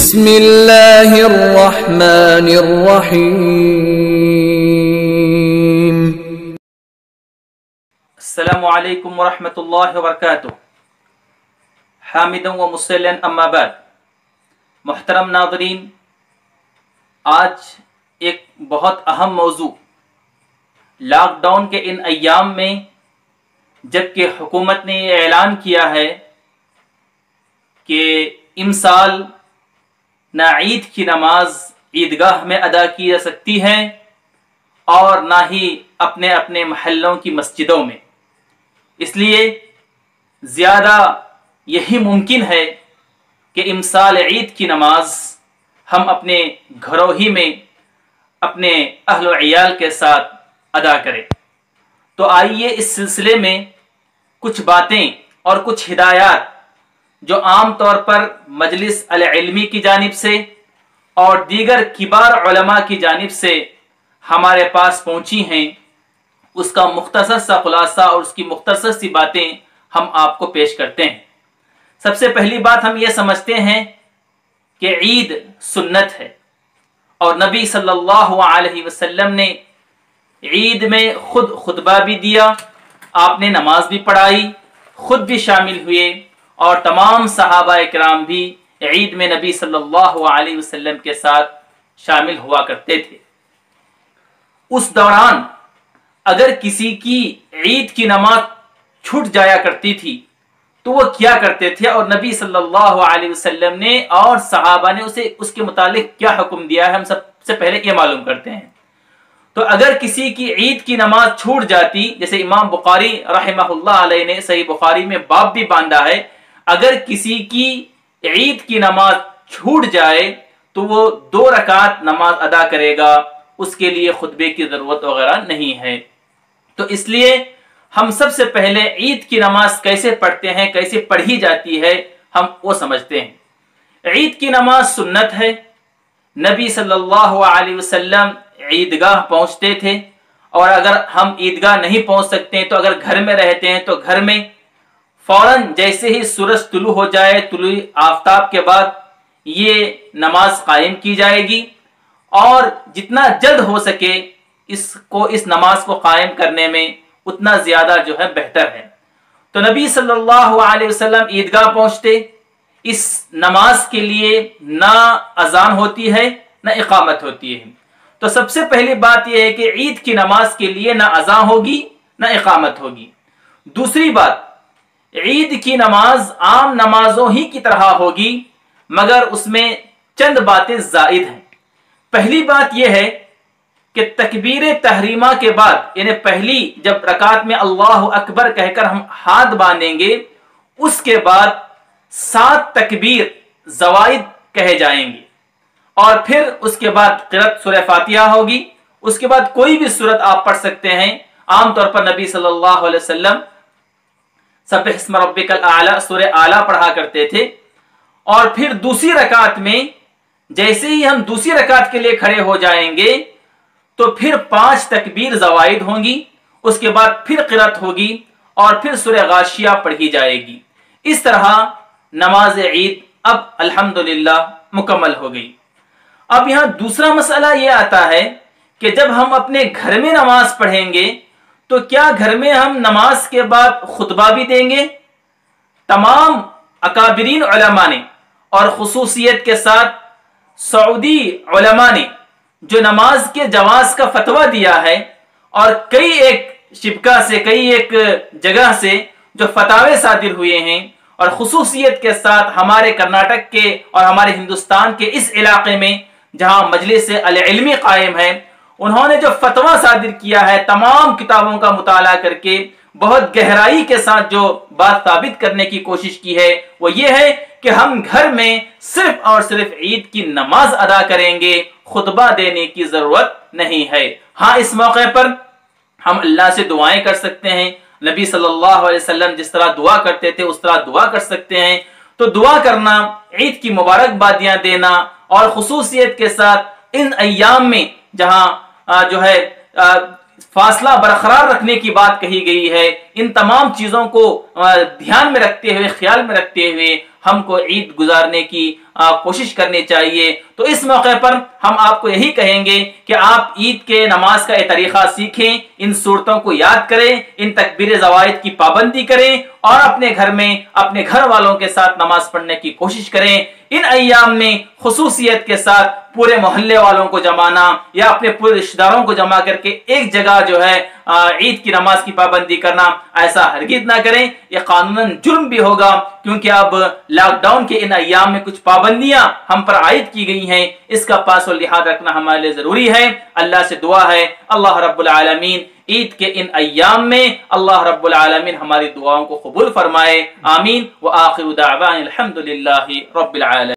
بسم اللہ الرحمن الرحیم۔ السلام علیکم ورحمۃ اللہ وبرکاتہ۔ حامداً و مسلّن اما بعد، محترم ناظرین، آج ایک بہت اہم موضوع، لاک ڈاؤن کے ان ایام میں جبکہ حکومت نے یہ اعلان کیا ہے کہ امسال نہ عید کی نماز عیدگاہ میں ادا کی جا سکتی ہے اور نہ ہی اپنے اپنے محلوں کی مسجدوں میں، اس لیے زیادہ یہی ممکن ہے کہ امسال عید کی نماز ہم اپنے گھروں ہی میں اپنے اہل و عیال کے ساتھ ادا کریں۔ تو آئیے اس سلسلے میں کچھ باتیں اور کچھ ہدایات جو عام طور پر مجلس العلمی کی جانب سے اور دیگر کبار علماء کی جانب سے ہمارے پاس پہنچی ہیں، اس کا مختصر سا خلاصہ اور اس کی مختصر سی باتیں ہم آپ کو پیش کرتے ہیں۔ سب سے پہلی بات ہم یہ سمجھتے ہیں کہ عید سنت ہے، اور نبی صلی اللہ علیہ وسلم نے عید میں خود خطبہ بھی دیا، آپ نے نماز بھی پڑھائی، خود بھی شامل ہوئے، اور تمام صحابہ کرام بھی عید میں نبی صلی اللہ علیہ وسلم کے ساتھ شامل ہوا کرتے تھے۔ اس دوران اگر کسی کی عید کی نماز چھوٹ جایا کرتی تھی تو وہ کیا کرتے تھے، اور نبی صلی اللہ علیہ وسلم نے اور صحابہ نے اس کے متعلق کیا حکم دیا ہے، ہم سب سے پہلے یہ معلوم کرتے ہیں۔ تو اگر کسی کی عید کی نماز چھوٹ جاتی، جیسے امام بخاری رحمہ اللہ علیہ نے صحیح بخاری میں باب بھی باندھا ہے، اگر کسی کی عید کی نماز چھوٹ جائے تو وہ 2 رکعت نماز ادا کرے گا، اس کے لیے خطبے کی ضرورت وغیرہ نہیں ہے۔ تو اس لیے ہم سب سے پہلے عید کی نماز کیسے پڑھتے ہیں، کیسے پڑھی جاتی ہے، ہم وہ سمجھتے ہیں۔ عید کی نماز سنت ہے، نبی صلی اللہ علیہ وسلم عیدگاہ پہنچتے تھے، اور اگر ہم عیدگاہ نہیں پہنچ سکتے ہیں تو اگر گھر میں رہتے ہیں تو گھر میں فوراً جیسے ہی سورج طلوع ہو جائے، طلوع آفتاب کے بعد یہ نماز قائم کی جائے گی، اور جتنا جلد ہو سکے اس نماز کو قائم کرنے میں اتنا زیادہ جو ہے بہتر ہے۔ تو نبی صلی اللہ علیہ وسلم عیدگاہ پہنچتے، اس نماز کے لیے نہ اذان ہوتی ہے نہ اقامت ہوتی ہے۔ تو سب سے پہلی بات یہ ہے کہ عید کی نماز کے لیے نہ اذان ہوگی نہ اقامت ہوگی۔ دوسری بات، عید کی نماز عام نمازوں ہی کی طرح ہوگی، مگر اس میں چند باتیں زائد ہیں۔ پہلی بات یہ ہے کہ تکبیر تحریمہ کے بعد، یعنی پہلی جب رکعت میں اللہ اکبر کہہ کر ہم ہاتھ باندھیں گے، اس کے بعد 7 تکبیر زوائد کہے جائیں گے، اور پھر اس کے بعد قرأت سورہ فاتحہ ہوگی۔ اس کے بعد کوئی بھی سورت آپ پڑھ سکتے ہیں، عام طور پر نبی صلی اللہ علیہ وسلم سبح اسم ربک الاعلی سورہ اعلیٰ پڑھا کرتے تھے، اور پھر دوسری رکعت میں جیسے ہی ہم دوسری رکعت کے لیے کھڑے ہو جائیں گے تو پھر 5 تکبیر زوائد ہوں گی، اس کے بعد پھر قرأت ہوگی، اور پھر سورہ غاشیہ پڑھی جائے گی۔ اس طرح نماز عید اب الحمدللہ مکمل ہو گئی۔ اب یہاں دوسرا مسئلہ یہ آتا ہے کہ جب ہم اپنے گھر میں نماز پڑھیں گے تو کیا گھر میں ہم نماز کے بعد خطبہ بھی دیں گے؟ تمام اکابرین علماء نے اور خصوصیت کے ساتھ سعودی علماء نے جو نماز کے جواز کا فتویٰ دیا ہے، اور کئی ایک شبکہ سے، کئی ایک جگہ سے جو فتاوے صادر ہوئے ہیں، اور خصوصیت کے ساتھ ہمارے کرناٹک کے اور ہمارے ہندوستان کے اس علاقے میں جہاں مجلس العلمی قائم ہے، انہوں نے جو فتویٰ صادر کیا ہے، تمام کتابوں کا مطالعہ کر کے بہت گہرائی کے ساتھ جو بات ثابت کرنے کی کوشش کی ہے وہ یہ ہے کہ ہم گھر میں صرف اور صرف عید کی نماز ادا کریں گے، خطبہ دینے کی ضرورت نہیں ہے۔ ہاں، اس موقع پر ہم اللہ سے دعائیں کر سکتے ہیں، نبی صلی اللہ علیہ وسلم جس طرح دعا کرتے تھے اس طرح دعا کر سکتے ہیں۔ تو دعا کرنا، عید کی مبارکبادیاں دینا، اور خصوصیت کے ساتھ ان ایام میں جہاں جو ہے فاصلہ برقرار رکھنے کی بات کہی گئی ہے، ان تمام چیزوں کو دھیان میں رکھتے ہوئے، خیال میں رکھتے ہوئے ہم کو عید گزارنے کی کوشش کرنی چاہیے۔ تو اس موقع پر ہم آپ کو یہی کہیں گے کہ آپ عید کے نماز کا یہ طریقہ سیکھیں، ان صورتوں کو یاد کریں، ان تکبیر زوائد کی پابندی کریں اور اپنے گھر میں اپنے گھر والوں کے ساتھ نماز پڑھنے کی کوشش کریں۔ ان ایام میں خصوصیت کے ساتھ پورے محلے والوں کو جمانا یا اپنے پورے رشتہ داروں کو جمع کر کے ایک جگہ جو ہے عید کی نماز کی پابندی کرنا، ایسا ہرگز نہ کریں، یہ قانوناً جرم بھی ہوگا، کیونکہ اب لاک ڈاؤن کے ان ایام میں کچھ پابندیاں ہم پر عائد کی گئی ہیں، اس کا پاس و لحاظ رکھنا ہمارے لیے ضروری ہے۔ اللہ سے دعا ہے اللہ رب العالمین عید کے ان ایام میں اللہ رب العالمین ہماری دعاؤں کو قبول فرمائے، آمین۔ وآخر دعوانا الحمدللہ رب العالمین۔